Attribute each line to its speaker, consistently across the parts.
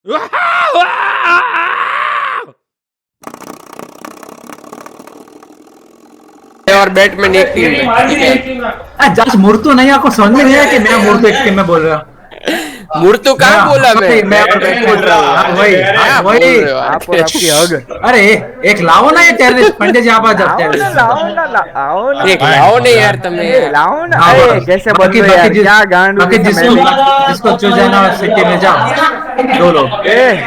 Speaker 1: और बैटमैन एक टीम में।
Speaker 2: जस्ट मुर्तू नहीं, आपको समझ में नहीं आया कि मैं मुर्तू एक टीम में बोल रहा हूँ?
Speaker 1: मुर्तू कहाँ बोला मैं बोल रहा हूँ।
Speaker 2: वही वही
Speaker 3: आप और आपकी हग।
Speaker 2: अरे एक लाओ ना, ये टेररिस्ट पंडित जी आप आ जाते हैं।
Speaker 1: एक लाओ नहीं यार तुम्हें,
Speaker 3: लाओ ना।
Speaker 2: हाँ,
Speaker 3: अरे कैसे
Speaker 2: बाकी
Speaker 3: बदलो यार, क्या गांड
Speaker 2: बाकी जिसको चूज जाना सिटी में जाओ, दो लोग।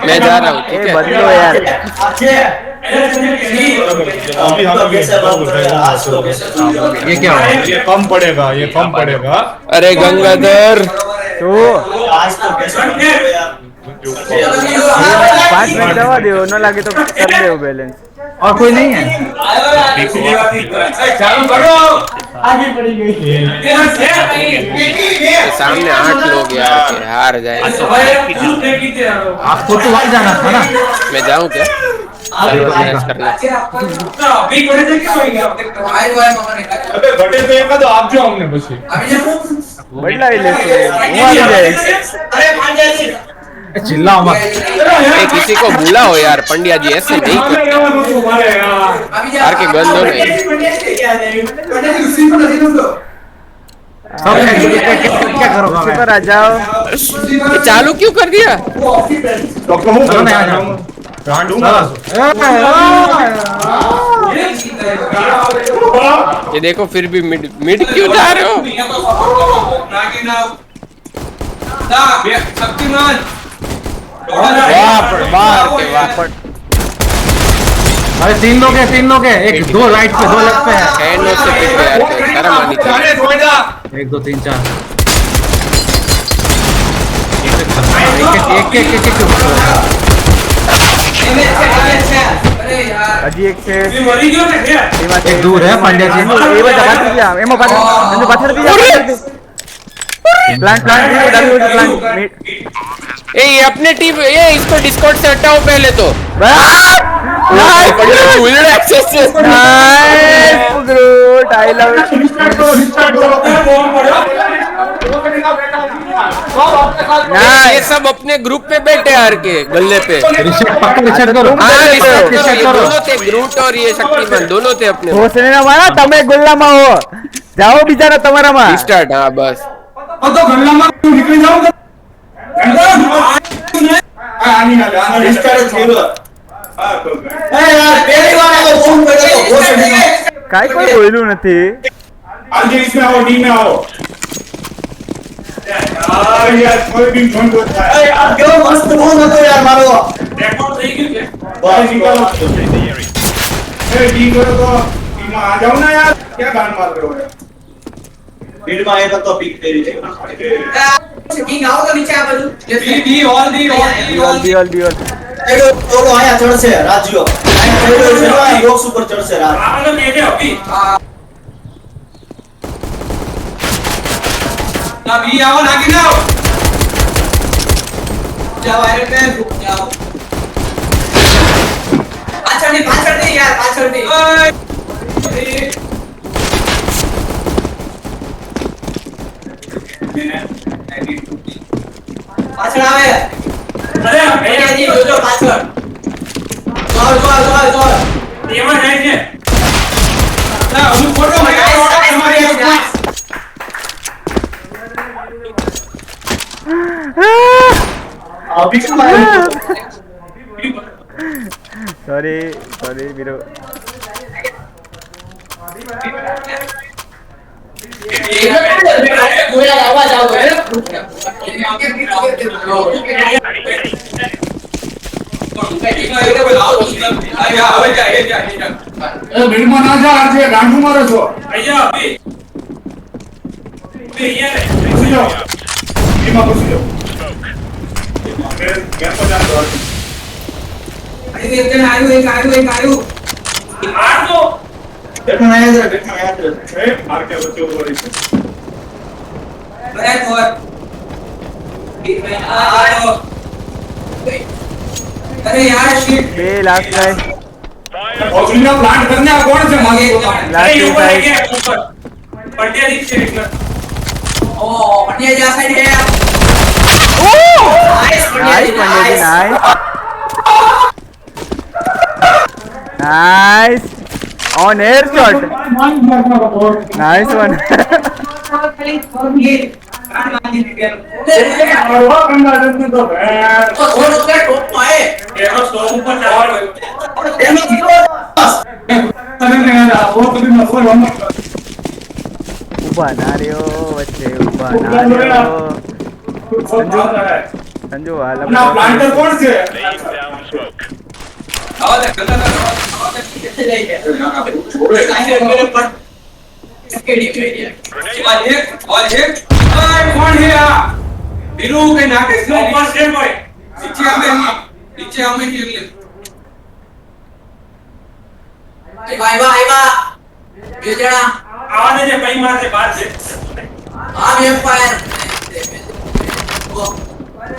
Speaker 1: मैं जा रहा हूँ, ठीक है
Speaker 3: बदलो यार।
Speaker 2: ये क्या हुआ?
Speaker 4: ये कम पड़ेगा, ये कम पड़ेगा।
Speaker 1: अरे गंगाधर
Speaker 3: तो 5 मिनट दवा दो, न लगे तो कर दे बैलेंस।
Speaker 2: और कोई नहीं है?
Speaker 5: चालू करो, आगे बढ़ी गई।
Speaker 1: सामने 8 लोग यार के हार जाए।
Speaker 2: आपको तो वहां जाना था ना।
Speaker 1: मैं जाऊँ क्या? करना
Speaker 4: अबे घटे पे एक तो आप जो हमने बस
Speaker 3: बदला ही ले
Speaker 2: चिल्लाओ मत।
Speaker 1: किसी को बुलाओ यार, पंड्या जी ऐसे नहीं करते यार के गंदो नहीं।
Speaker 2: सब क्या करोगा?
Speaker 3: पर आ जाओ।
Speaker 1: ये चालू क्यों कर दिया?
Speaker 2: चलो मैं आ जाऊँ।
Speaker 1: ये देखो फिर भी मिड क्यों जा रहे हो?
Speaker 2: अरे 3 लोग है, एक 2 राइट पे 2 लेफ्ट पे है।
Speaker 1: हैंडो से पिट गया यार, शर्म आनी चाहिए।
Speaker 2: 1 2 3 4 एक
Speaker 3: हजी एक से
Speaker 2: एक दूर है पांड्या जी।
Speaker 1: ये अपने टीम, ये इसको डिस्कॉर्ड से हटाओ पहले तो। ये सब अपने ग्रुप पे बैठे यार के गल्ले पे।
Speaker 2: रिसेट करो।
Speaker 1: दोनों थे, ग्रूट और ये शक्तिमान दोनों थे अपने।
Speaker 3: તમે ગુલ્લામાં હો, જાઓ બિચારા તમારામાં
Speaker 1: स्टार्ट। हाँ बस
Speaker 4: तो गल्ला में निकल जाओ।
Speaker 3: કાઈ કોઈ બોલ્યું નથી।
Speaker 4: आज इसमें आओ, डी में आओ यार, कोई भी फोन करता है यार। क्यों मस्त फोन હતો यार मारो। रिकॉर्ड થઈ ગયું છે बस निकालो। ए डी करो तो डी में आ जाओ ना यार, क्या गान मार रहे हो यार। डी में आएगा तो पिक तेरी किंग आओ तो नीचे आ बाजू। डी ऑल एडो तो आया चढ़ से राजियो एडो बॉक्स ऊपर चढ़ से राज आपने मेरे अभी ना भी आओ ना कि आओ जाओ आयरन मैन रुक जाओ। पाछड़ दे यार, पाछड़ दे। पाछड़ आवे। अरे भैया जी जो पाछड़ चल ये में है जे ना हम फोटो में हमारे अभी
Speaker 3: सॉरी मेरो
Speaker 4: મેળમાં ના જા આજે ગાંડું મારો છો અહીંયા અભી અહીંયા રે ઘુસી જાઓ એમાં ઘુસી જાઓ મેં કેમ પર જાતો અરે એક જણ આયુ માર દો देखो आया ए मार के बच्चे ऊपर ही बराबर और आओ। अरे यार शिट
Speaker 3: बे लास्ट गाय
Speaker 4: ऑक्सीजन प्लांट करने आ कौन से मांगे
Speaker 3: लास्ट
Speaker 4: ऊपर है ऊपर पटिया दिख से निकला ओ पटिया जा साइड है। Oh
Speaker 3: nice Pandya ji nice nice on air shot nice one ऊबा ना रह्यो वच्चे ऊबा ना रह्यो संजू हाल
Speaker 4: प्लांटर कौन से कौन है बिरू के नाके से ऊपर से भाई नीचे हमें खेल ले
Speaker 6: ये जरा
Speaker 4: आवाज है कहीं मार से बाहर से
Speaker 6: आप एम्पायर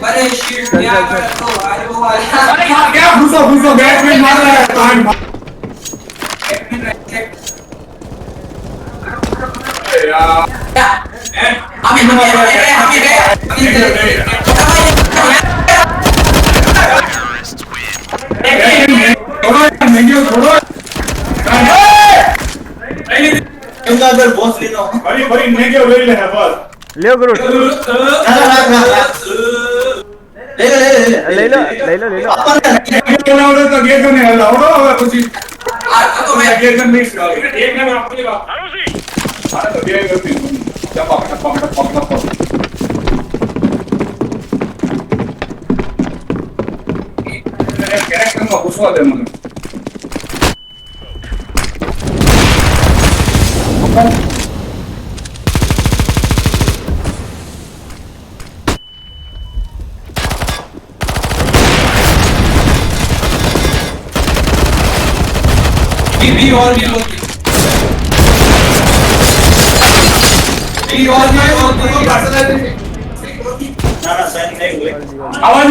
Speaker 6: अरे शिट क्या कर तो भाई वो
Speaker 4: क्या घुसो बैटमैन मार रहा है कान बड़ी नेगे ले ले है बस
Speaker 3: लियो गुरु ले लो
Speaker 4: तो गेट में हल्ला होगा कुछ तो मैं गेट में मिक्स कर एक में अपनी बात अरे तो गेट में जब पकड़ कैरेक्टर में घुसवा दे मुझे भी और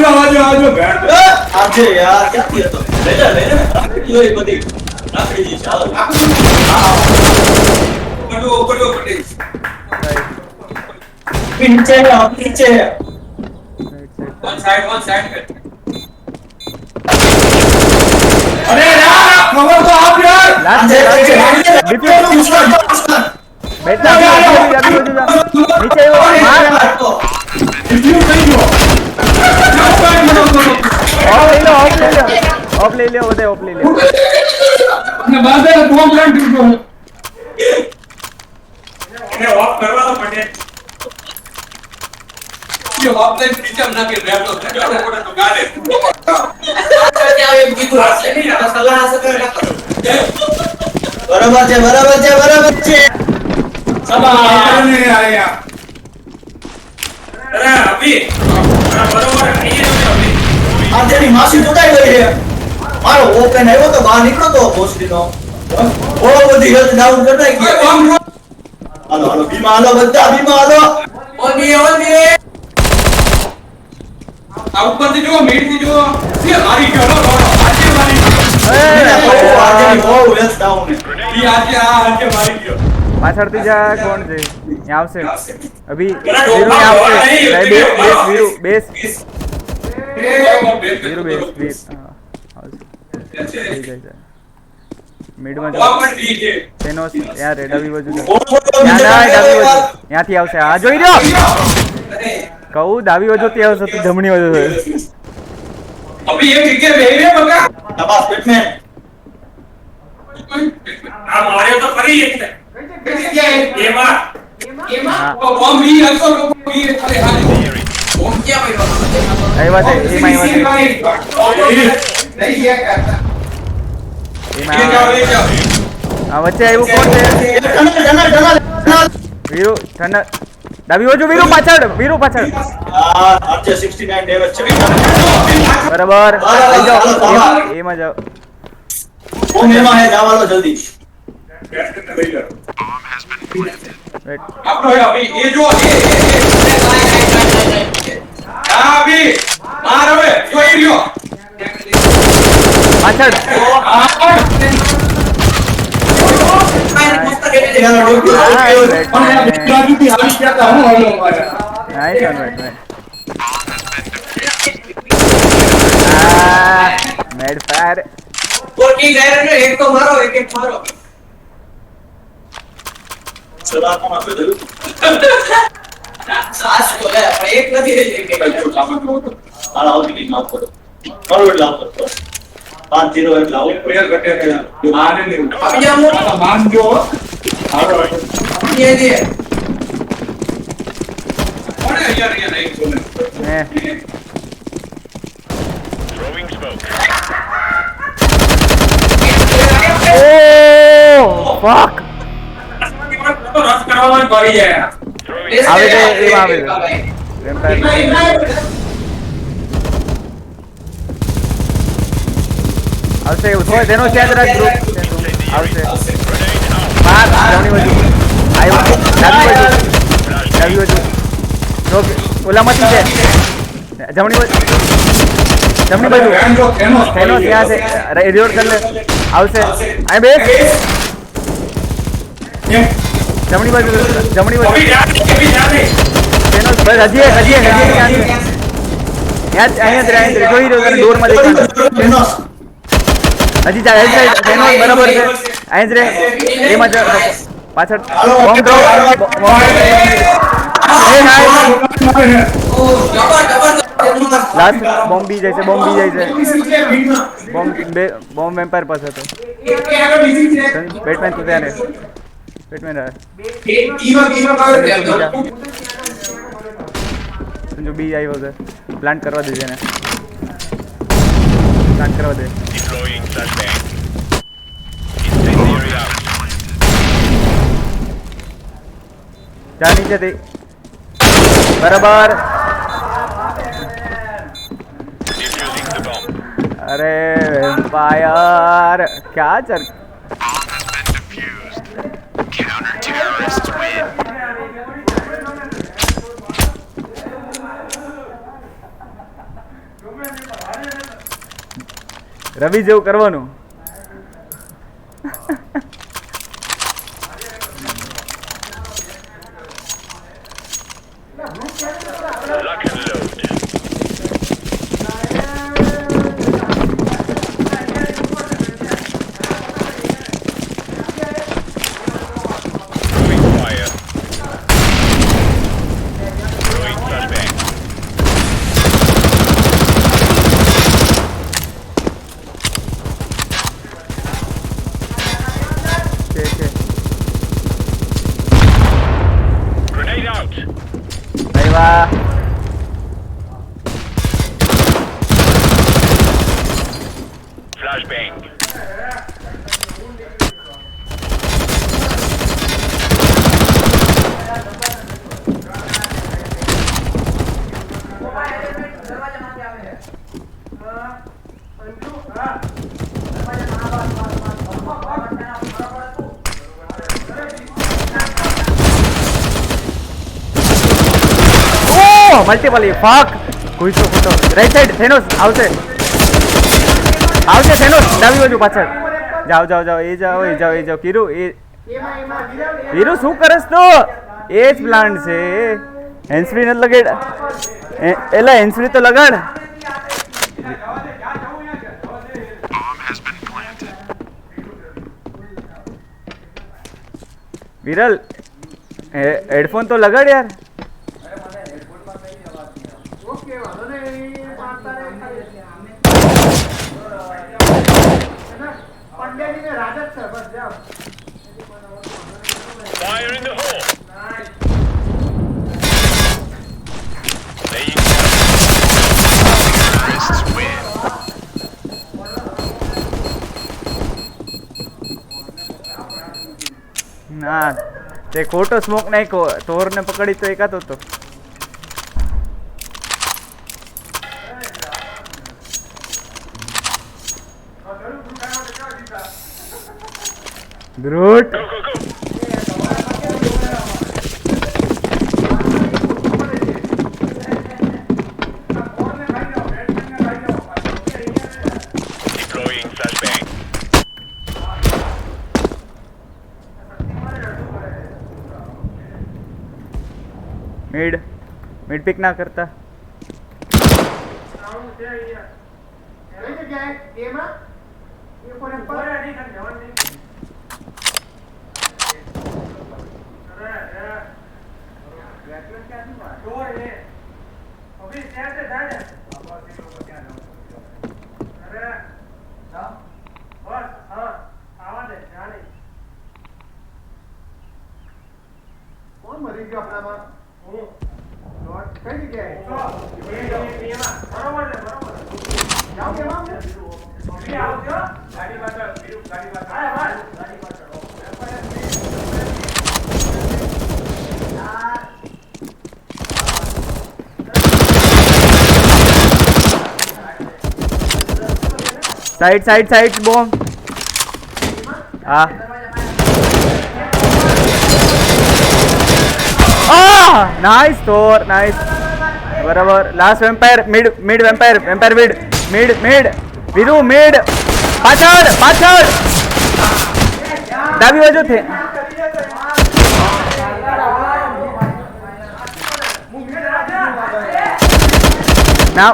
Speaker 4: आवाज बैठ
Speaker 5: आज यार क्या किया तो ले जा ये बदी राखड़ी जी चलो पड़ो नीचे वन साइड
Speaker 4: अरे यार खबर तो आप यार
Speaker 3: लास्ट बैठना नीचे मार ऑफ ले ले
Speaker 4: अपने बाद में दो प्लान टूटो इन्हें ऑफ करवा दो पटे ये ऑफ लाइन नीचे हम ना के रैप तो गाले
Speaker 6: क्या एक भी तो नहीं ना सलाह से कर
Speaker 5: बराबर छे
Speaker 4: सब नहीं आए यार अरे अभी बराबर नहीं है अभी
Speaker 5: आज तेरी मासी टूटाई गई है मारो ओपन है वो तो बाहर निकलो तो पोस्ट दो वो बड़ी हेल्थ डाउन करता है क्या हेलो बीमा आलो बच्चा बीमा आलो
Speaker 6: ओन भी
Speaker 4: ऊपर से जो मीट से जो ये मारी क्यों ना आज मारी
Speaker 5: आज वो हेल्थ डाउन है
Speaker 4: ये आज मारी क्यों
Speaker 3: पाछड़ती जा कौन से यहाँ से अभी वीरू यहाँ से बेस मिड में તેનો યાર ડાબી બાજુ ત્યાંથી આવશે આ જોઈ રહ્યો કહું ડાબી બાજુથી આવશે તો જમણી બાજુ
Speaker 4: अभी ये टिके बेरे बगा
Speaker 5: शाबाश बैटमैन
Speaker 4: आ मारे तो खरी एक ये मार वो बम भी अलको भी अरे हां
Speaker 6: ओम क्या भाई
Speaker 3: આવ્યા છે એમાં
Speaker 4: नहीं क्या करता
Speaker 3: આ વચ્ચે આવ્યું કોણ છે
Speaker 5: टनल
Speaker 3: વીરુ ઠંડા ડાબી બાજુ વીરુ પાછળ
Speaker 5: आज 69 डैमेज છે
Speaker 3: બરાબર લઈ જાઓ એમાં જાઓ
Speaker 5: वो मेमा है जावा लो जल्दी
Speaker 3: વેટ
Speaker 4: अब अभी ये जो अभी मार अबे जो ये रियो
Speaker 3: પાછળ नाइस वन वेट अरे
Speaker 6: वो ठीक है रे एक तो मारो एक मारो
Speaker 5: चला कौन आपे दे
Speaker 6: सास को है पर एक नहीं लेके
Speaker 5: हां आओ कि माफ करो मारो लाओ तो 5-0 लाओ
Speaker 4: प्लेयर घटे थे आने नहीं
Speaker 6: अभी हम
Speaker 4: मान जो
Speaker 6: ये दिए
Speaker 4: कौन है यार ये नहीं सुने
Speaker 3: मैं ओ फक
Speaker 4: तो रस करवाना पड़ी है
Speaker 3: આવે છે એમાં આવે છે વેમ્પાયર આવશે ઉઠો તેનો યાદ રાખ ગ્રુપ આવશે બાર જમણી બાજુ આવ્યો ડાબી બાજુ જો ઓલામાંથી છે જમણી બાજુ
Speaker 4: बैन जो
Speaker 3: તેનો ત્યાં છે રિલોડ કર લે આવશે આ બેસ જમણી બાજુ
Speaker 4: अभी जाने
Speaker 3: તેનો બસ હજી ત્યાં અહીંયા જ જોઈ રહ્યો તને ડોરમાં દેખાય
Speaker 5: टेनोस
Speaker 3: હજી જાય સાઈડ તેનો બરાબર છે અહીં જ રે એમાં જ પાછળ બોમ્બ ડ્રોપ એ હાય
Speaker 6: ओ डबल
Speaker 3: લાસ્ટ બોમ્બ બી જાય છે બોમ્બ વેમ્પાયર પાસે હતો બેટમેન તો ત્યાં રહે બેટમેન રહે સંજુ બી આવ્યો છે પ્લાન્ટ કરવા દે છે એને પ્લાન્ટ કરવા દે જા નીચેથી બરાબર अरे वेम्पायर क्या चल રવિ જેવું કરવાનું વાહ મલ્ટીપલ ફક કોઈ તો ફોટો રાઈટ સાઈડ થેનોસ આવશે થેનોસ ડાબી બાજુ પાછળ જાઓ એ જાઓ કીરુ શું કરસ તો એ જ પ્લાન્ટ છે હેન્સફ્રી નથી લગાડ એલા હેન્સફ્રી તો લગાડ વિરલ હેડફોન તો લગાડ યાર
Speaker 7: Fire in the hole.
Speaker 3: ના તે ખોટો સ્મોક નાખ્યો તોર ને પકડી તો એકાતો તો Groot.
Speaker 7: Deploying flashbang.
Speaker 3: Mid pick ना करता
Speaker 2: કોણ મરી ગયો આપણામાં લોટ કઈ જગ્યાએ બરોબર જાઓ કેમાં અભી આવજો ગાડી પાછળ ગાડી પાછળ ગાડી પાછળ
Speaker 3: साइड बॉम्ब हाँ नाइस थोर नाइस बराबर last vampire mid vampire mid Veeru mid पाछड़ डाबी बाजू थे ना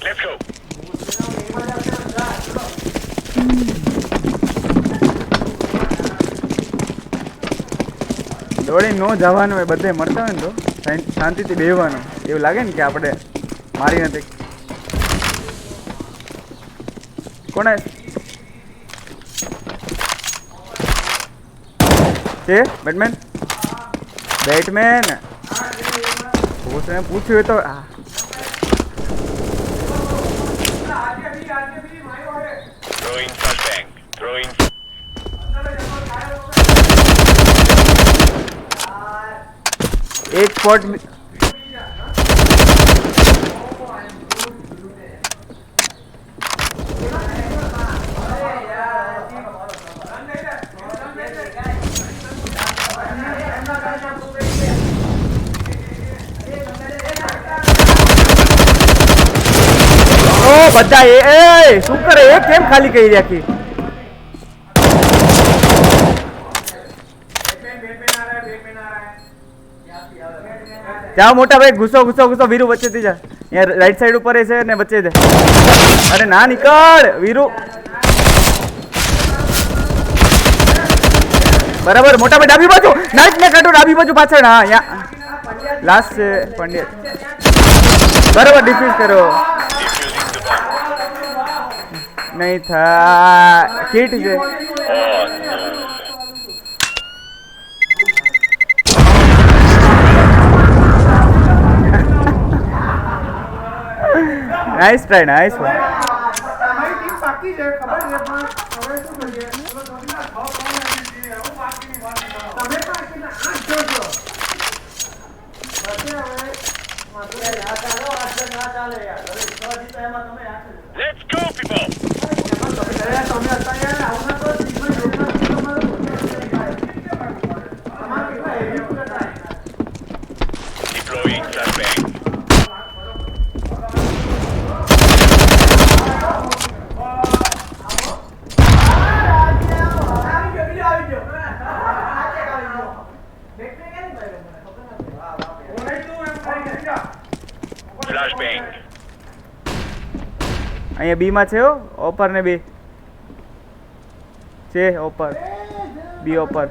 Speaker 7: Let's go.
Speaker 3: દોડી નો જવાનું હોય બધે મળતા હોય ને તો શાંતિથી બેહવાનું એવું લાગે ને કે આપણે મારી નથી કોણ છે બેટમેન પૂછ્યું તો
Speaker 7: Throwing flashbang. Throwing.
Speaker 3: एक स्पॉट બધા એ શું કરે એ કેમ ખાલી કરી રાખી जाओ मोटा भाई घुसो वीरू बच्चे थी जा यहाँ राइट साइड ऊपर ऐसे ने बच्चे दे अरे ना निकल वीरू बराबर मोटा भाई डाबी बाजू नाइट ने काटो डाबी बाजू पाछળ हां यहाँ लास्ट से पंडित बराबर डिफ्यूज करो नहीं था किट से नाइस ट्राई नाइस वन
Speaker 2: તમારી ટીમ બાકી છે ખબર છે પણ હવે શું કરીએ તમે બાકી ના 8 જોજો પછી હવે માથે યાર ચાલો 8 ના ચાલે યાર હવે 6 જીતા એમાં તમે 8
Speaker 7: Let's go, people.
Speaker 2: તમે અત્યારે આવના તો જીવન યોગના તમારો તમાર કેટલા એરિયા
Speaker 7: Deploying flashbang. Flashbang.
Speaker 3: અહીંયા બી માં છે ઓપર ને બી છે ઓપર બી ઓપર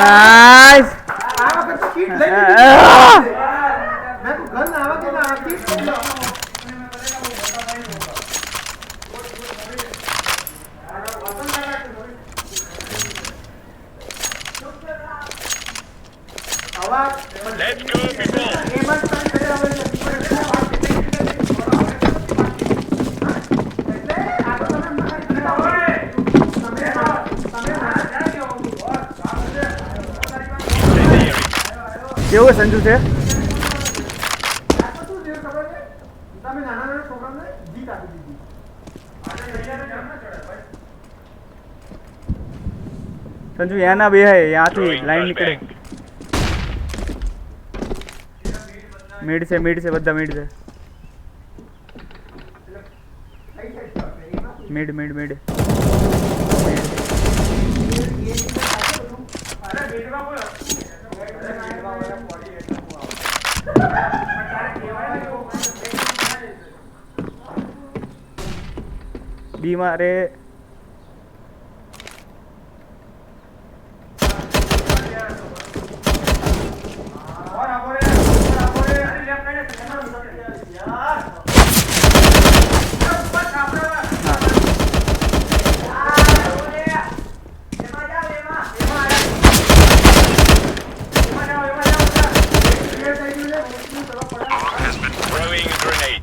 Speaker 3: નાઈસ
Speaker 2: આ વખત તો કીટ લઈ લીધી મેં તો ગન આવા કે ના કીટ લઈ લો
Speaker 7: Let's go, people.
Speaker 3: કેવું સંજુ છે
Speaker 2: તમે નાના નાના છોકરાને જીત આપી દીધી
Speaker 3: સંજુ यहाँ ना भी है यहाँ थी लाइन निकले मिड से बद्दा मिड से मिड मिड मिड बी मारे
Speaker 7: Throwing grenade.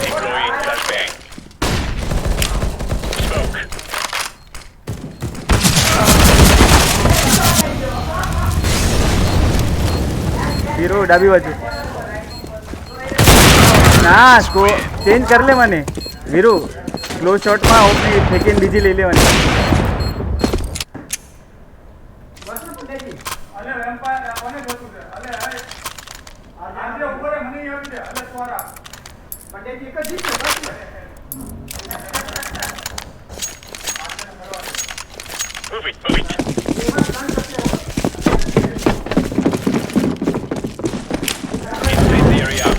Speaker 7: Deploying flashbang. Smoke.
Speaker 3: Hero डाबी बाजू ना को चेंज कर ले मने वीरू क्लोज शॉट में ओपनी फेंकीने बीजी लई लेवानी
Speaker 2: અલે વેમ્પાયર કોને જોતું છે અલે આંધે ઉપર મને આવી છે અલે સોરા પંડેજી એક જ જીત બસ
Speaker 7: Move it, move it. Incendiary out.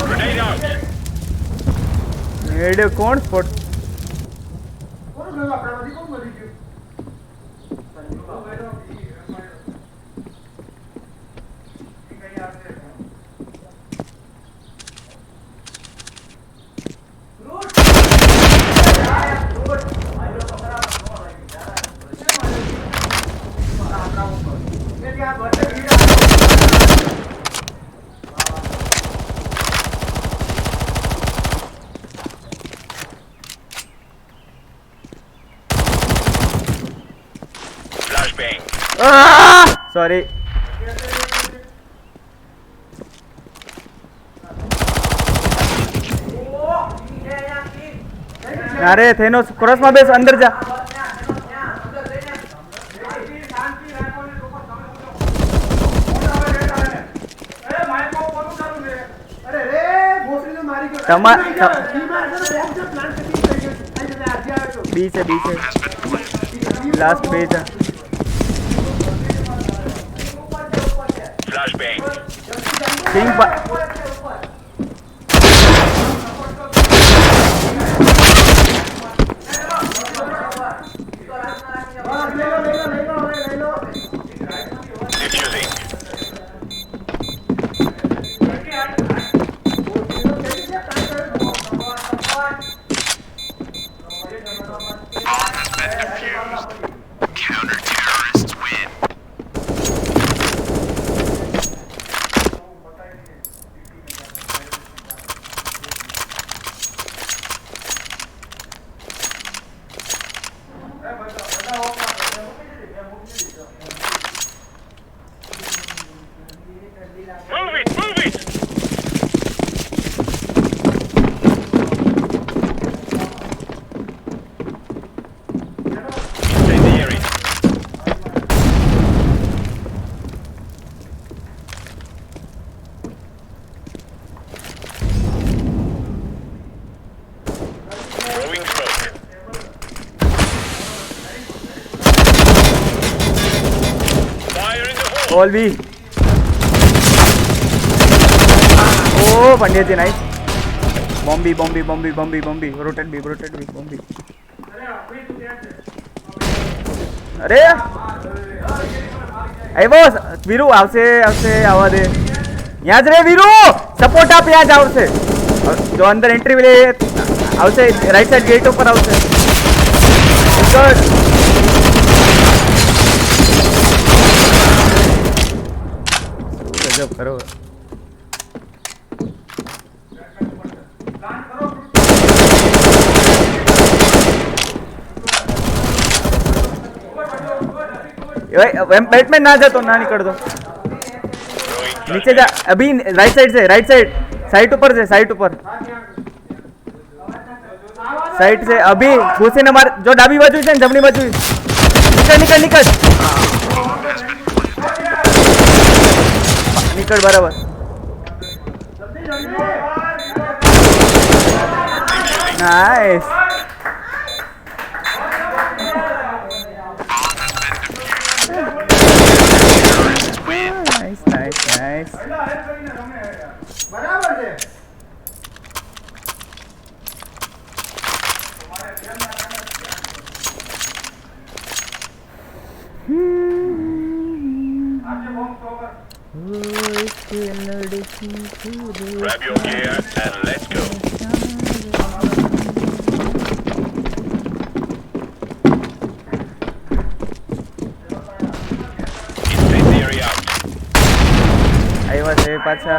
Speaker 7: Grenade out.
Speaker 3: मेरे कौन स्पॉट
Speaker 2: કોણ ગયો આપણામાંથી કોણ મરી ગયું
Speaker 7: Flashbang.
Speaker 3: सॉरी अरे थेनोस क्रॉस में बेस अंदर जा बी से लास्ट पेज है
Speaker 7: Flashbang.
Speaker 3: King
Speaker 7: Diffusing.
Speaker 8: Counter-terrorists win.
Speaker 3: All B. ओ पंड्या जी नाइस। बॉम्बी बॉम्बी बॉम्बी बॉम्बी बॉम्बी रोटेट बी बॉम्बी। अरे આવ્યો વીરુ આવશે આવવા દે યાદ રે વીરુ સપોર્ટ આપ યાદ આવશે જો અંદર એન્ટ્રી લે આવશે રાઈટ સાઈડ ગેટ ઉપર આવશે ગુડ ગજબ કરો बैटमैन ना जा तो ना निकल दो नीचे जा अभी राइट साइड से साइड ऊपर से साइड से अभी घुसे न मार जो डाबी बाजू है जमनी बाजू निकल बराबर नाइस नाइस
Speaker 2: બરાબર છે
Speaker 7: Grab your gear and let's go. Incendiary out.
Speaker 3: આવ્યા છે પાછા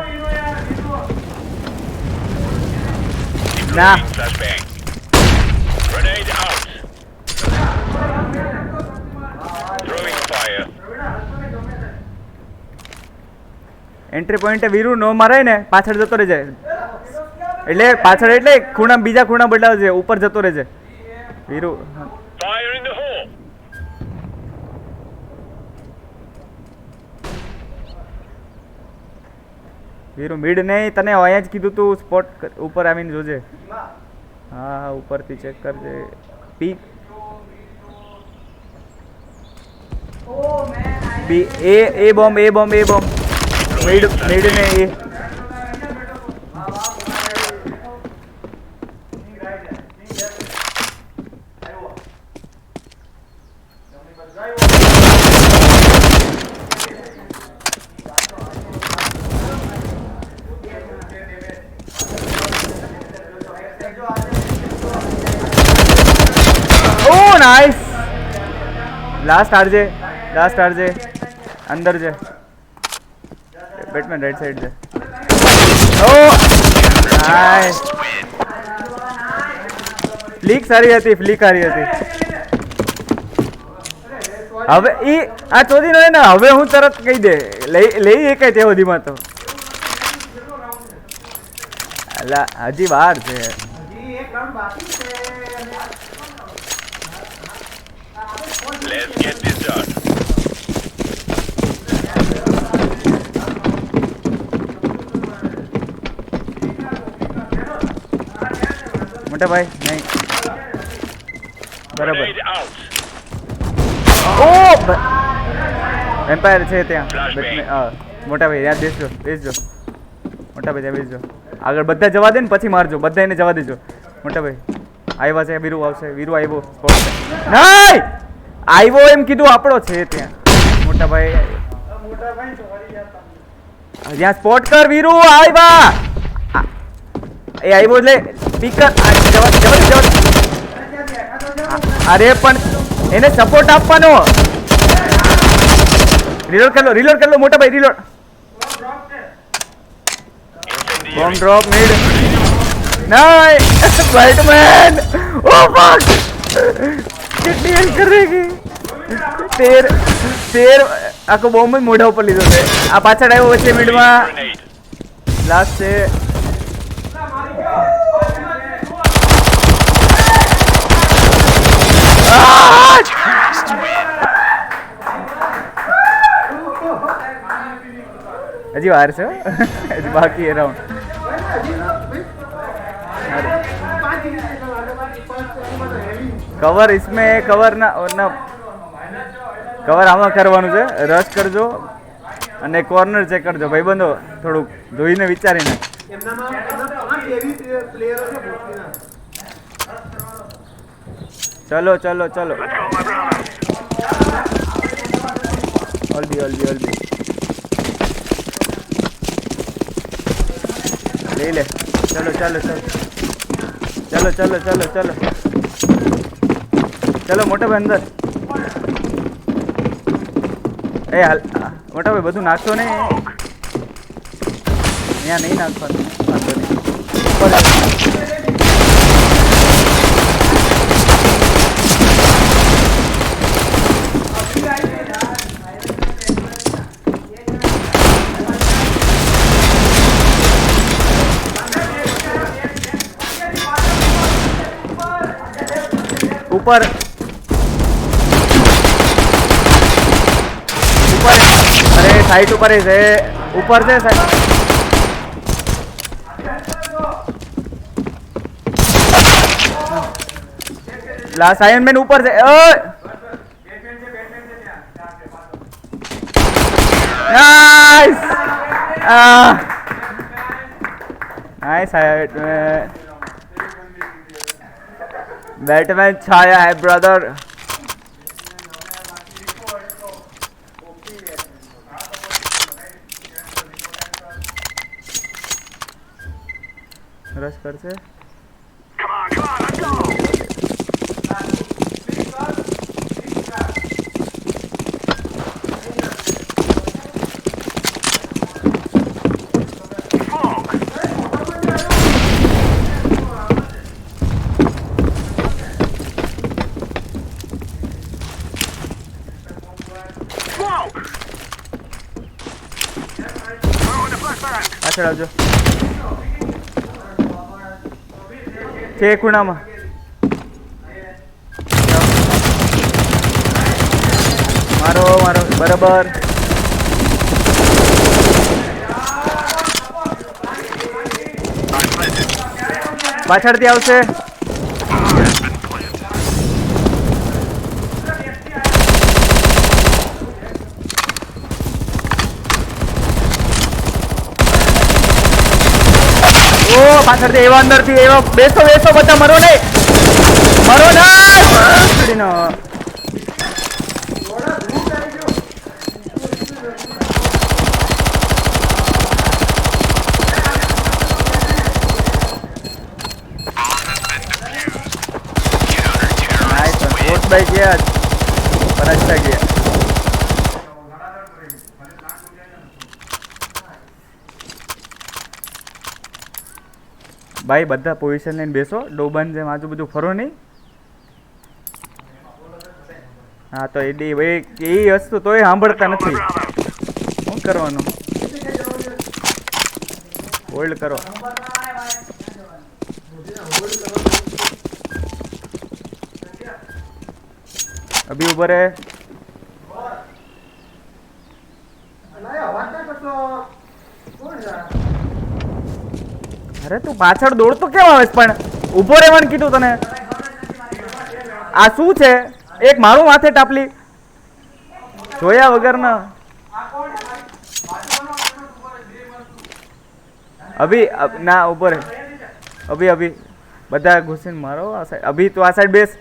Speaker 7: Deploying
Speaker 3: Nah.
Speaker 7: flashbang. Grenade out. Throwing fire.
Speaker 3: Entry point Veeru નો મારે ને પાછળ જતો રહેજે એટલે પાછળ એટલે ખૂણા બીજા ખૂણા બદલાવજે ઉપર જતો રહેજે Viru
Speaker 7: Fire in the hole.
Speaker 3: Viru mid નહીં તને અહીંયા જ કીધું તું સ્પોટ ઉપર આવીને જોજે હા ઉપરથી ચેક કરજે પી બી એ બોમ્બ મિડ ને એ ओ नाइस लास्ट आरजे अंदर जे बैटमैन राइट साइड जे ओ नाइस ફ્લિક સારી હતી હવે ઈ આ ચોધી નો ને હવે હું તરત કહી દે લઈ એકાય તે સુધીમાં તો અલા હજી વાર છે
Speaker 2: એક રાઉન્ડ બાકી છે
Speaker 7: Let's get this done.
Speaker 3: મોટા ભાઈ નહીં બરાબર
Speaker 7: Grenade out.
Speaker 3: ઓ એમ્પાયર છે ત્યાં મોટા ભાઈ યાદ બેસજો મોટા ભાઈ ત્યાં બેસજો આગળ બધા જવા દે ને પછી મારજો બધા એને જવા દેજો મોટા ભાઈ આવ્યા છે વીરુ આવશે વીરુ આવ્યો સ્પોટ નહીં આવ્યો એમ કીધું આપણો છે ત્યાં મોટા ભાઈ ત્યાં સ્પોટ કર વીરુ આવ્યા એ આવ્યો એટલે સ્પીકર જવા અરે પણ એને સપોર્ટ આપવાનો રીલોડ કર લો મોટા ભાઈ રીલોડ બોમ્બ ડ્રોપ મિડ नहीं बैटमैन ओ फक कितनी हेल्प करेगी तेर आको बॉम्ब में मोढ़ा ऊपर लीधो છે આ પાછળ આવ્યો વચ્ચે મિડમાં
Speaker 7: Grenade.
Speaker 3: લાસ્ટ છે હજી વાર છે હજી બાકી એ રાઉન્ડ कवर इसमें कवर ना कवर आमा करवानुं छे रश करजो અને કોર્નર ચેક કરજો ભાઈબંધો, થોડુંક જોઈને વિચારીને.
Speaker 2: એમનામાં 5 એવી પ્લેયરો છે ભોસડીના.
Speaker 3: ચલો ચલો ચલો, ઓલબી ઓલબી ઓલબી લઈ લે. ચલો ચલો ચલો ચલો ચલો ચલો ચલો ચલો મોટા ભાઈ અંદર. એ હાલ મોટા ભાઈ બધું નાખશો ને, અહીંયા નહીં નાખવાનું, વાંધો નહીં. ऊपर ऊपर, अरे साइड ऊपर है, ऊपर से साइड. लास्ट आयरन मैन ऊपर से. Nice nice. बैटमैन छाया है ब्रदर. रश कर से પાછળ આવજો. છે ખૂણામાં. મારો મારો બરાબર. પાછળથી આવશે. ઓ પાછળથી એવા અંદરથી એવા. બેસો બેસો બધા, મરો નહીં, મરો નહીં. वोट भाई किया पर अच्छा किया. ભાઈ બધા પોઝિશન લઈને બેસો, ડોબાન જેમ આજુબાજુ ફરો નહીં. હા તો એ વસ્તુ તોય સાંભળતા નથી, શું કરવાનું? હોલ્ડ કરો. અભી ઉભો રે. અરે તું પાછળ દોડતો કેમ આવે પણ? ઉભો રહેવાનું કીધું તને. આ શું છે? એક મારું માથે ટાપલી જોયા વગર ના. અભી ના ઉભો રે. અભી અભી બધા ઘૂસીને મારો આ સાઈડ. અભી તું આ સાઈડ બેસ,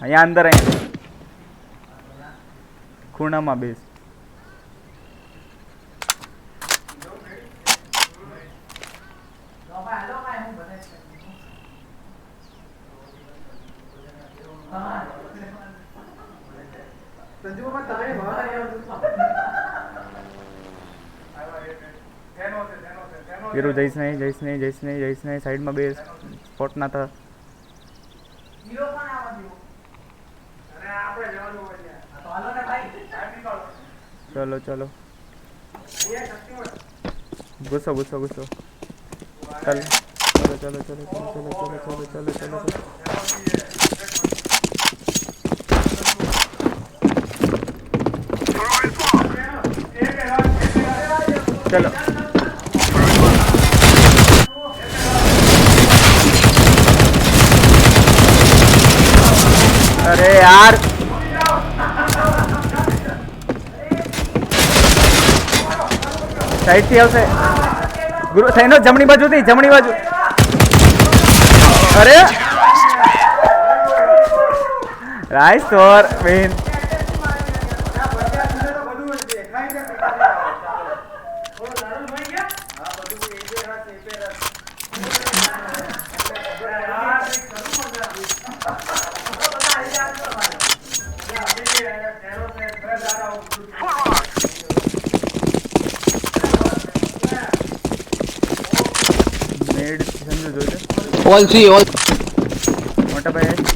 Speaker 3: અહીંયા અંદર, અહીંયા ખૂણામાં બેસ. વીરુ જઈશ નહીં, જઈશ નહીં, જઈશ નહીં, જઈશ નહીં. સાઈડમાં બે સ્પોટ ના થા. ચલો ચલો ગુસ્સો ગુસ્સો ગુસ્સો. चलो चलो चलो चलो चलो चलो चलो चलो चलो चलो. अरे यार સાઈડ થી આવશે ગુરુ થઈને જમણી બાજુથી જમણી બાજુ અરે રાઈસ ફોર વિન મેડ સમજો જોજો
Speaker 1: ઓલ સી ઓલ
Speaker 3: મોટા ભાઈ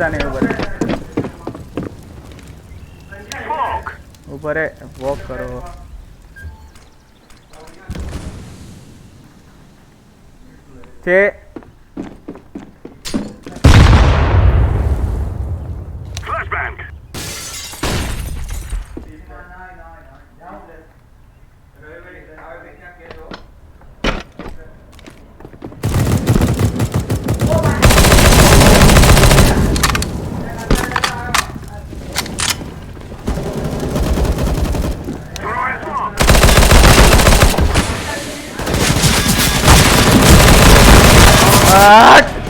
Speaker 3: ગુસ્સા નહીં ऊपर है वॉक करो छे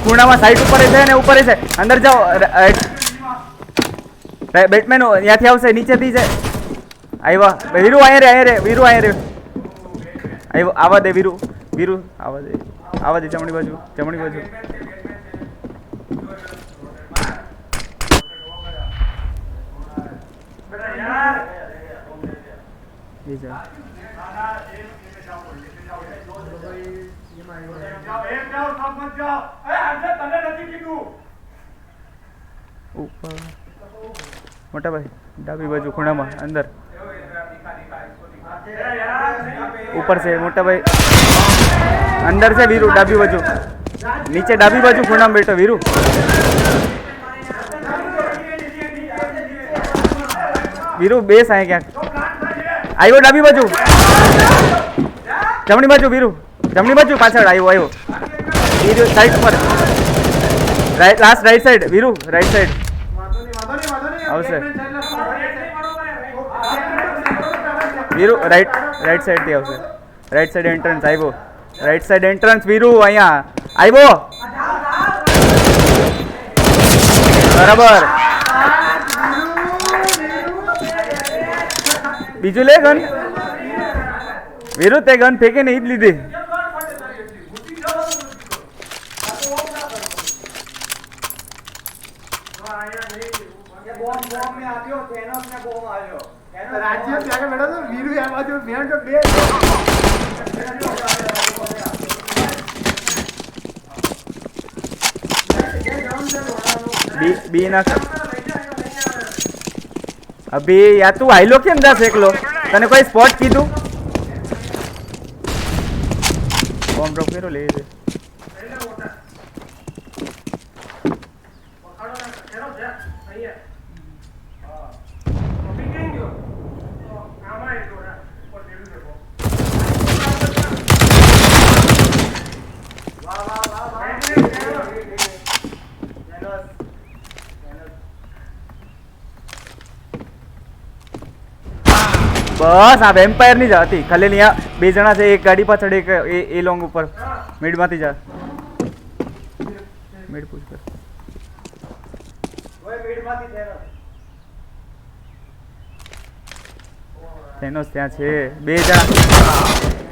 Speaker 3: ખૂણામાં સાઈડ ઉપર છે ને ઉપર છે અંદર જાઓ બેટમેન ત્યાંથી આવશે નીચેથી છે આવ્યા વીરુ અહીંયા રે વીરુ અહીંયા રે આવ્યો આવા દે વીરુ વીરુ આવા દે જમણી બાજુ ઉપર મોટા ભાઈ ડાબી બાજુ ખૂણામાં અંદર ઉપર છે મોટા ભાઈ અંદર છે વીરુ ડાબી બાજુ નીચે ડાબી બાજુ ખૂણામાં બેઠો વીરુ વીરુ બેસ આય ક્યાંક આવ્યો ડાબી બાજુ જમણી બાજુ વીરુ જમણી બાજુ પાછળ આવ્યો વીરુ સાઈડ પર last right side Viru right side આવશે વીરુ રાઈટ સાઈડ થી આવશે રાઈટ સાઈડ એન્ટ્રન્સ આવ્યો રાઈટ સાઈડ એન્ટ્રન્સ વીરુ અહીંયા આવ્યો બરાબર બીજું લે ગન વીરુ તે ગન ફેંકે ને ઈ જ લીધી
Speaker 2: રાજ્ય ત્યાં બેઠો તો વીરુ આ બાજુ મેં તો બે
Speaker 3: बी ना अभी या तू आइलो केम जा एकलो तने कोई स्पॉट कीधु बॉम्ब ड्रॉप करो ले दे बस आ वेम्पायर नहीं जाती खाली यहाँ बे जना से एक गाड़ी पाछड़ एक ए लॉन्ग ऊपर मिड माथी जा मिड पुश कर ओए मिड माथी थेनोस ત્યાં છે બે જણા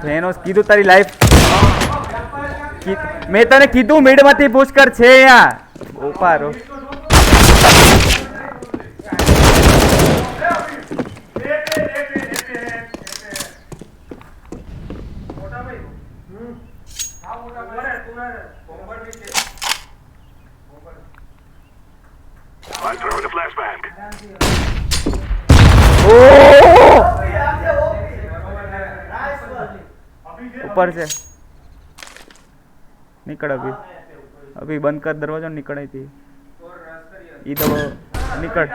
Speaker 3: થેનોસ કીધું તારી લાઈફ મેં તને કીધું મિડ માંથી પુશ કર છે यहाँ ઉપારો
Speaker 7: I'm throwing a flashbang.
Speaker 3: ऊपर से निकल अभी अभी बंद कर दरवाजा निकल थी इधर निकल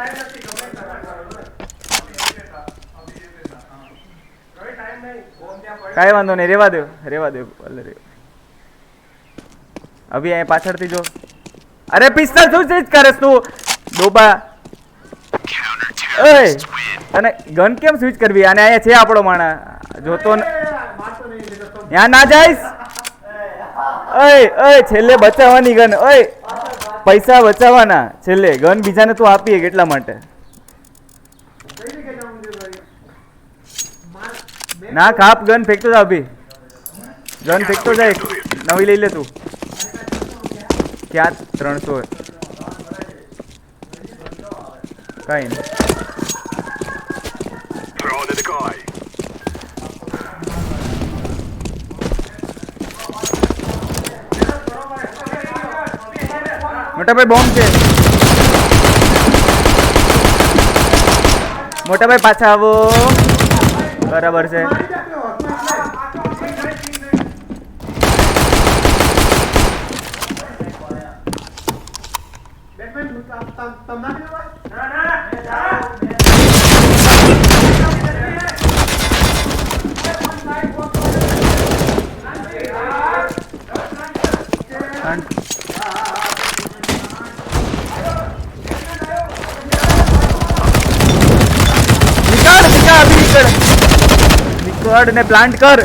Speaker 3: काई वांधो नहीं रेवा दे अभी आए पाछड़ थी जो अरे पिस्टल शू चीज करस तू डोबा ઓય તને ગન કેમ સ્વિચ કરવી? આને અહીંયા છે આપણો માણા જોતો ને
Speaker 2: મારતો નહીં એટલે તો
Speaker 3: ત્યાં ના જાઈશ. ઓય ઓય છેલ્લે બચાવવાની ગન. ઓય પૈસા બચાવવાના છેલ્લે ગન બીજાને તું આપીએ કેટલા માટે?
Speaker 2: કઈ જગ્યાએ જાઉં છે ભાઈ?
Speaker 3: ના કાપ ગન ફેંકતો જા અભી. ગન ફેંકતો જાય નવી લઈ લે તું. ક્યાં 300 કઈ નહીં.
Speaker 7: Throw the decoy.
Speaker 3: મોટા ભાઈ બોમ્બ છે. મોટા ભાઈ પાછા આવો. બરાબર છે.
Speaker 2: બેટમેન તમ ના પીવો ભાઈ?
Speaker 3: નીકળ નીકળ અભી નીકળ. નીકળ ને પ્લાન્ટ કર.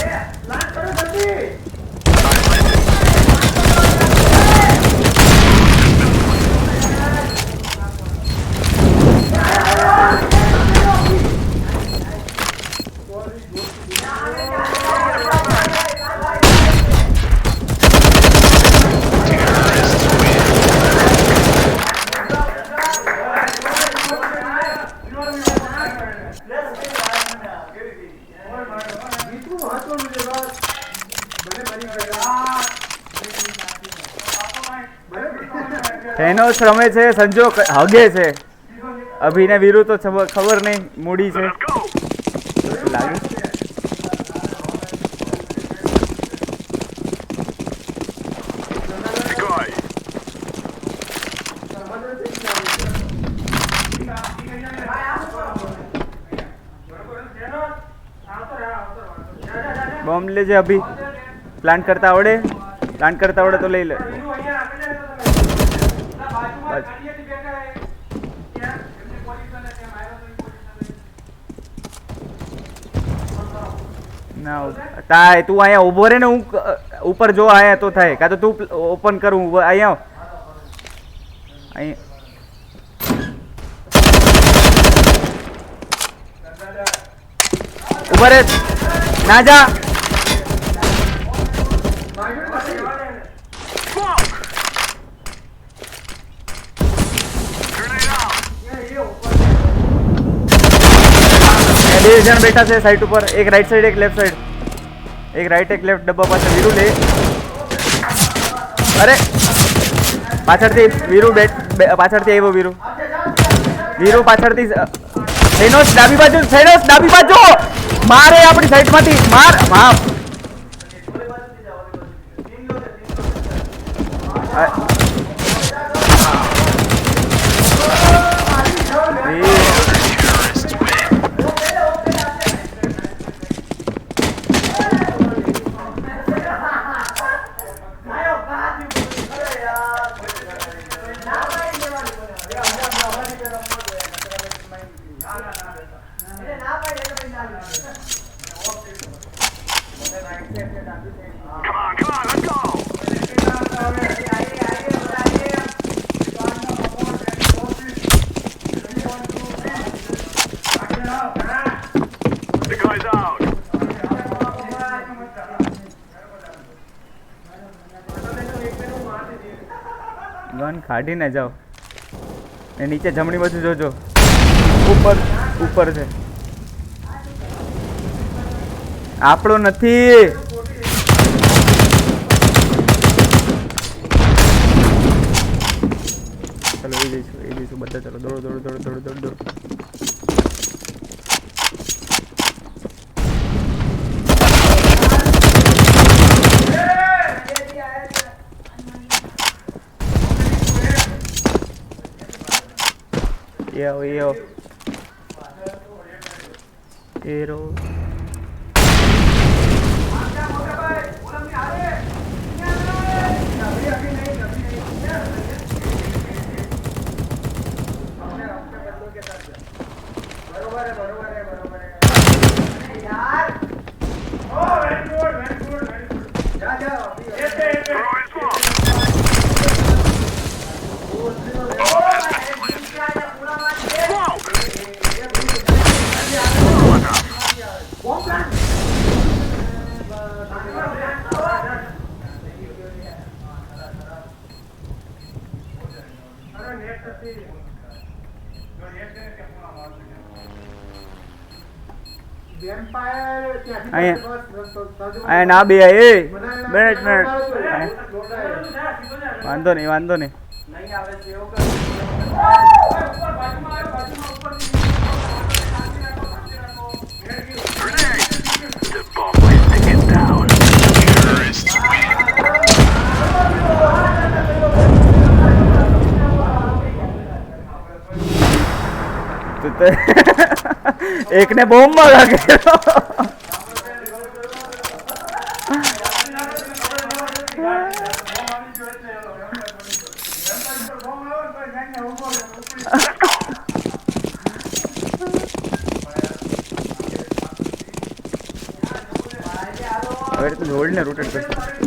Speaker 3: થેનોસ રમે છે, સંજો હગે છે. અભિને વીરુ તો ખબર નહીં મૂડી છે લાગે.
Speaker 7: Decoy.
Speaker 3: બોમ્બ લેજે અભી. પ્લાન્ટ કરતા આવડે? પ્લાન્ટ કરતા આવડે તો લઈ લે. ના તાય તું અહીંયા ઊભો રહે ને. હું ઉપર જો આયા તો થાય. કાં તો તું ઓપન કરું અહીંયા અહીંયા. ઉભા રે ના જા. બે જણ બેઠા છે સાઈડ ઉપર. એક રાઈટ સાઈડ એક લેફ્ટ સાઈડ. એક રાઈટ એક લેફ્ટ. ડબ્બા પાસે વીરુ લે. અરે પાછળથી વીરુ પાછળથી આવ્યો વીરુ. વીરુ પાછળથી થેનોસ ડાબી બાજુ. થેનોસ ડાબી બાજુ મારે આપણી સાઈડમાંથી માર. હા
Speaker 7: Come on, let's go. Decoy's out.
Speaker 3: Gun કાઢીને જાઓ. એ નીચે જમણી બાજુ જોજો. ઉપર ઉપર છે. આપણો નથી. ચલો એ જઈશું બધા. ચલો દોડો દોડો દોડો દોડો દોડો દોડો. Yo. Hero.
Speaker 2: बरोबर है यार ओ वेरी गुड जा येते
Speaker 3: અહીંયા ના બે એ મિનિટ વાંધો નહીં
Speaker 2: નહીં આવે છે એવું કર
Speaker 3: एक ने बॉम्ब मारा के अरे तो होल्ड ने रोटेट कर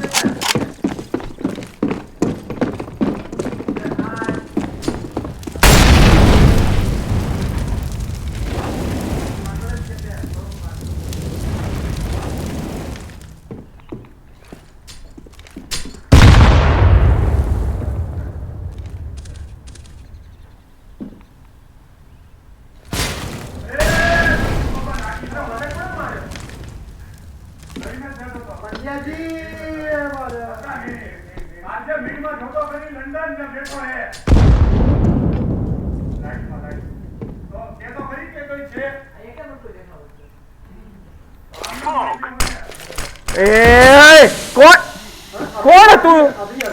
Speaker 3: ए कौन कौन तू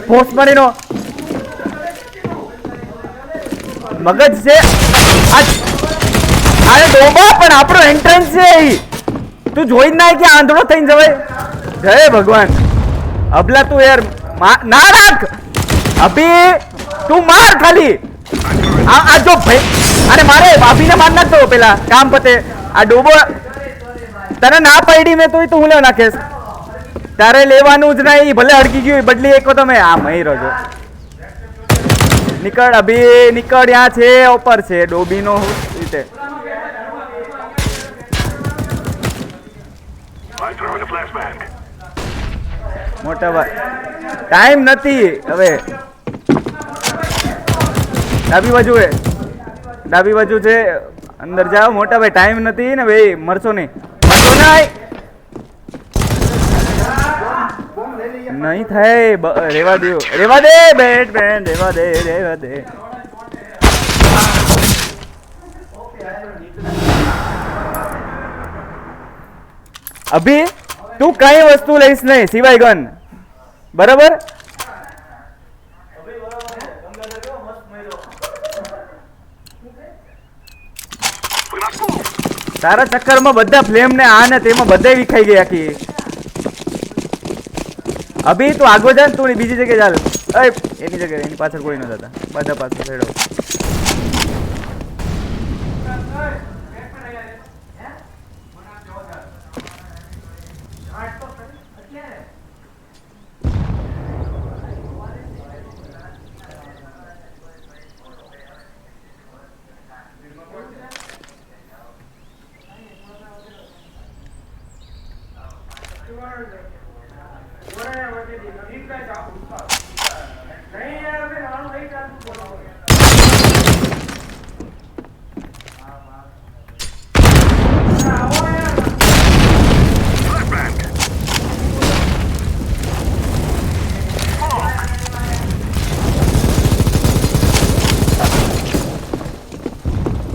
Speaker 3: पोस्ट मारी नो मगज से अरे डोबा पण आपरो एंट्रन्स છે તું જોઈ ના કે આંધળો થઈને જવાય જય ભગવાન અબલા તું યાર ના રાખ અભી તું માર ખાલી આ જો ભાઈ અરે મારે ભાભીને માર નાખતો પેલા કામ પતે આ ડોબો તને ના પડી મેં તોય તું હું લેવા નાખેસ તારે લેવાનું જ નહીં ભલે અડકી ગયું બદલી એક તમે આ મહી રહ્યો નીકળ અભી નીકળ યા છે ઉપર છે ડોબીનો રીતે મોટા ભાઈ ટાઈમ નથી હવે ડાબી બાજુ છે અંદર જાઓ મોટા ભાઈ ટાઈમ નથી ને ભાઈ મરશો નહીં નહીં થાય રેવા દે બેટ બેન રેવા દે અભી તું કઈ વસ્તુ લઈશ નહીં સિવાય ગન બરાબર તારા ચક્કરમાં બધા ફ્લેમ ને આ ને તેમાં બધા વિખાઈ ગયા કે અભી તું આગો જા તું બીજી જગ્યાએ ચાલ એની જગ્યાએ એની પાછળ કોઈ ન જતા બધા પાછળ છેડો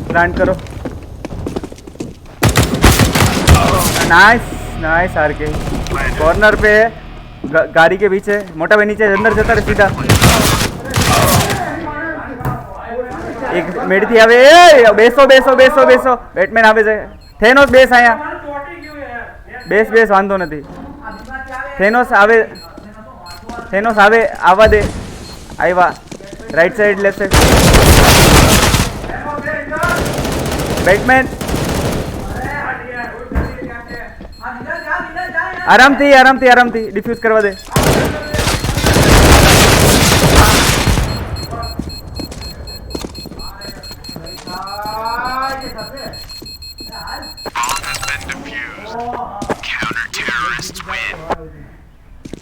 Speaker 3: प्लांट करो नाइस नाइस आर के कॉर्नर पे गाड़ी के पीछे मोटा भाई नीचे अंदर जता रहे सीधा एक मेड थी आवे बेसो बेसो बेसो बेसो बैटमैन आवे છે થેનોસ બેસ આયા બેસ બેસ વાંધો નથી થેનોસ આવે આવા દે આવ્યા right side left side Batman આરામથી ડિફ્યુઝ કરવા દે.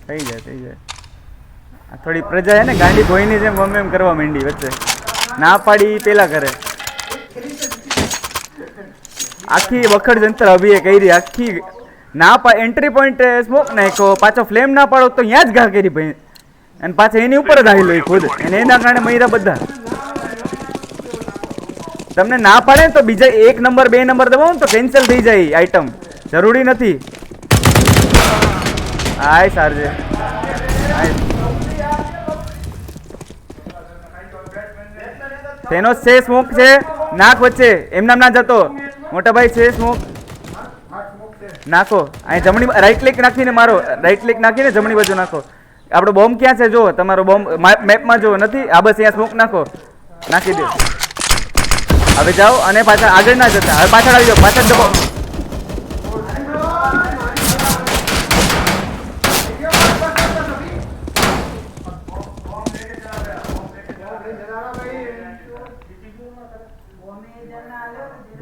Speaker 3: થઈ જાય. આ થોડી પ્રજા હે ને ગાંડી ભોયની જેમ ગમે એમ કરવા માંડી વચ્ચે. ના પાડી પેલા કરે. આખી વખડ જંતર અભિએ કરી આખી ના એન્ટ્રી પોઈન્ટ સ્મોક નાખ્યો, પાછો ફ્લેમ ના પાડો તો ત્યાં જ ઘા કરી ભાઈ, અને પાછા એની ઉપર જ આવી લો ખુદ, અને એના કારણે મહિરા બધા. તમને ના પાડે ને તો બીજા 1 નંબર 2 નંબર દબાવો ને તો કેન્સલ થઈ જાય આઈટમ, જરૂરી નથી. આય સારજે તેનો છે સ્મોક છે, નાક વચ્ચે એમનામ ના જતો. મોટા ભાઈ છે સ્મોક, નાખો. અહીં જમણી રાઈટ ક્લિક નાખીને મારો, રાઈટ ક્લિક નાખીને જમણી બાજુ નાખો. આપણો બોમ્બ ક્યાં છે જો, તમારો બોમ્બ મેપમાં જો નથી, આ બસ અહીંયા સ્મોક નાખો, નાખી દો. હવે જાઓ અને પાછળ આગળ ના જતા, હવે પાછળ આવી જાઓ, પાછળ દબાવો.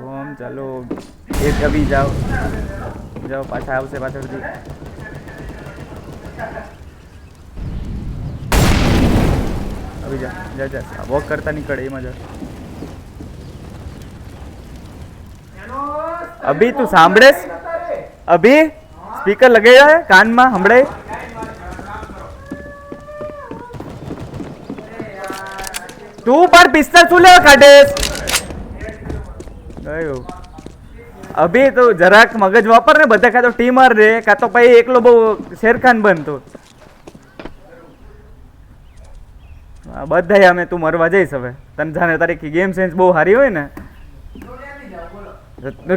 Speaker 3: બોમ્બ ચાલો, એક અભી જાઓ પાછા આવશે પાછળથી. અભી જા વોક કરતા નીકળે એમાં જા. અભી તું સાંભળે? અભી સ્પીકર લગાવ્યા હે કાનમાં, સંભળાય? તું પણ પિસ્તલ શું લેવા કાઢે? ગયો અભી તો જરાક મગજ વાપર ને, બધા કાં તો ટીમર રે કાં તો પછી એકલો બહુ શેરખાન બનતો. બધા અમે તું મરવા જઈશ હવે, તને જાણે તારી ગેમ સેન્સ બહુ સારી હોય ને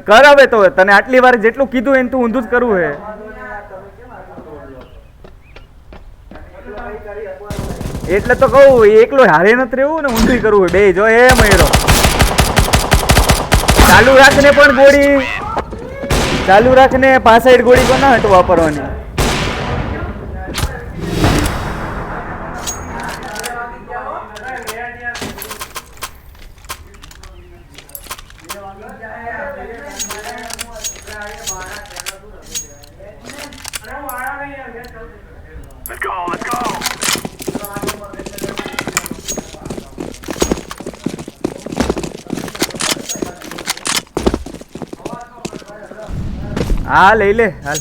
Speaker 3: કર. હવે તો તને આટલી વાર જેટલું કીધું એને તું ઊંધું જ કરવું હે. એટલે તો કહું એકલો હારે નથી રહેવું ને, ઊંધું કરવું બે જો. એ મયરો ચાલુ રાખને, પણ ગોળી ચાલુ રાખને, પાછળ ગોળી તો ના હટ વાપરવાની. હા લઈ લે હાલ.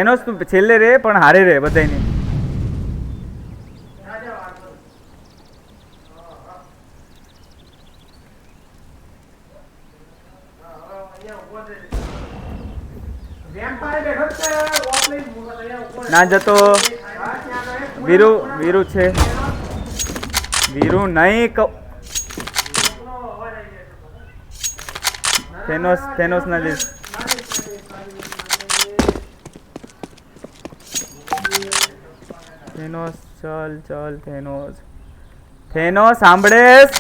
Speaker 3: એનો જ તું છેલ્લે રે પણ હારે રે બધાની. ના જતો વીરુ છે, વીરુ નહીં થેનોસ ના જઈશ. થેનોસ ચલ થેનોસ સાંભળેસ?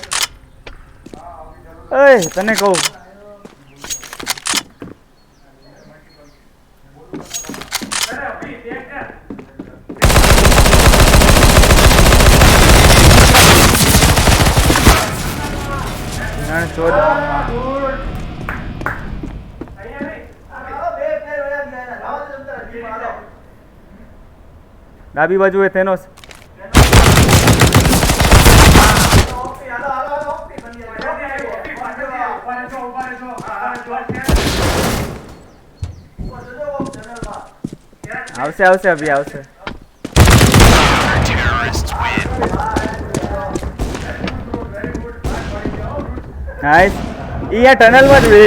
Speaker 3: ઓય તને કહું ડાબી બાજુ એ થેનોસ. આવશે અભી આવશે. નાઈસ. ઈ આ ટનલ માં જ વે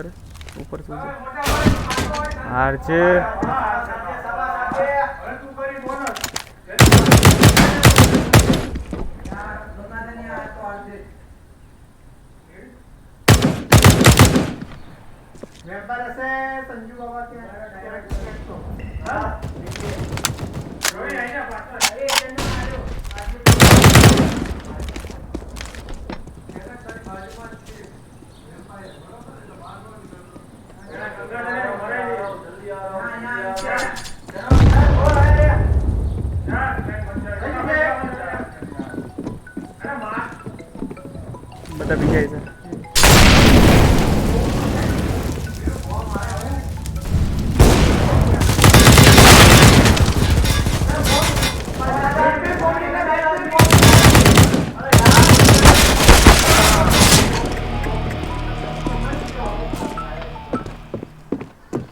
Speaker 3: કરે ઉપર શું છે હાર છે
Speaker 2: વેપાર હશે સંજુ બાબા ત્યાં જોઈ આઈને પાછો એ એનો આવ્યો
Speaker 3: બધા બીજાય છે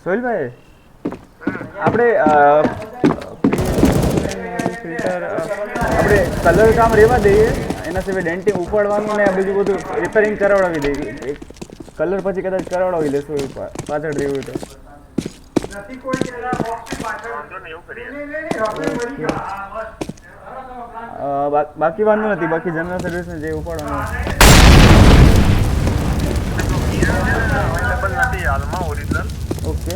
Speaker 3: સોહિલભાઈ આપણે ફિલ્ટર આપણે કલર કામ રહેવા દઈએ એના સિવાય ડેન્ટિંગ ઉપાડવાનું ને બીજું બધું રિપેરિંગ કરાવડાવી દઈએ કલર પછી કદાચ કરાવડાવી લેશું પાછળ રહ્યું તો
Speaker 2: નથી કોઈ કેલા બોક્સ પાછળ એવું કરીએ
Speaker 3: બાકી વાંધો નથી બાકી જનરલ સર્વિસ ને જે ઉપાડવાનું
Speaker 7: અવેલેબલ નથી હાલમાં ઓરિજિનલ
Speaker 3: ઓકે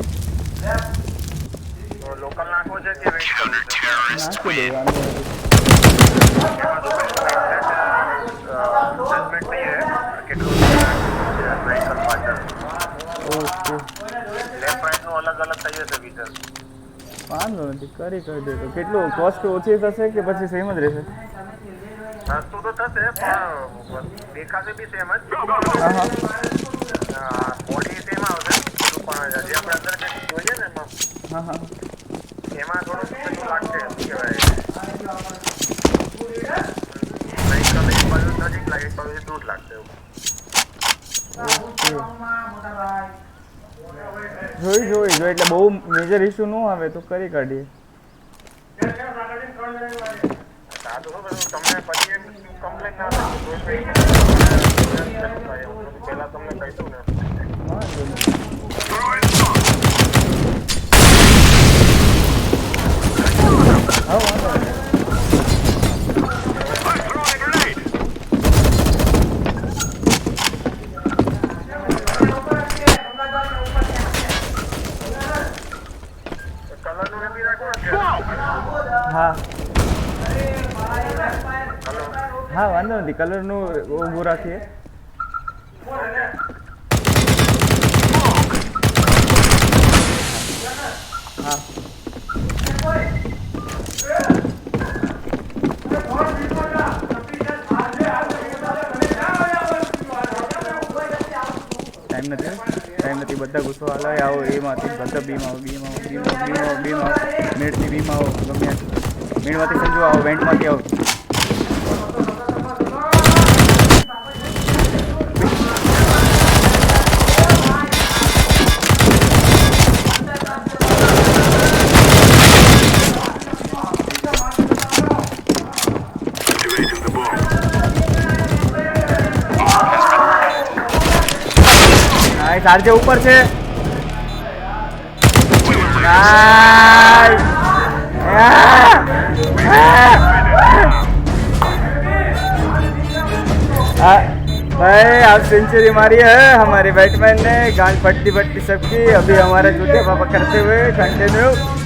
Speaker 7: તો લોકલ નાખવો છે કે વેઇટ કરવું છે
Speaker 3: નાખી દો વાંધો નથી
Speaker 7: જજમેન્ટ નહીં રહે કેટલું વેહિકલ પાછળ
Speaker 3: ઓકે
Speaker 7: લેફ્ટ રાઈટ નું અલગ અલગ થઈ જશે ફીચર
Speaker 3: વાંધો નથી કરી દે તો કેટલું કોસ્ટ ઓછી થશે કે પછી સેમ જ રહેશે
Speaker 7: સસ્તું તો થશે પણ દેખાશે બી સેમ જ
Speaker 3: હા હા
Speaker 7: બોડી સેમ આવશે પણ જે આપણે અંદર જે જોઈએ ને એમાં
Speaker 3: હા હા
Speaker 7: એમાં થોડું પેલું લાગશે શું કહેવાય વેહિકલ એક બાજુ નજીક લાગે એક બાજુ દૂર લાગશે એવું
Speaker 3: જોઈ એટલે બહુ મેજર ઇશ્યુ ન આવે તો કરી કાઢીએ
Speaker 7: સારું તમને પછી કમ્પ્લેન ના થાય પહેલા તમને કહીશું ને
Speaker 3: વાંધો નહીં હા વાંધો નહીં
Speaker 7: કલરનું બી રાખો ને
Speaker 3: હા હા વાંધો નથી કલરનું ઊભું રાખીએ હા ટાઈમ નથી બધા ગુસ્સો હાલાય આવો એમાંથી બધા બીમાં મિનિટથી બીમાં આવો ગમે મીણમાંથી સંજુ આવો વેન્ટમાંથી આવો ચાર્જર ઉપર છે भाई आप सेंचुरी मारी है हमारे बैटमैन ने गांड पट्टी सबकी अभी हमारे जूते पापा करते हुए कंटिन्यू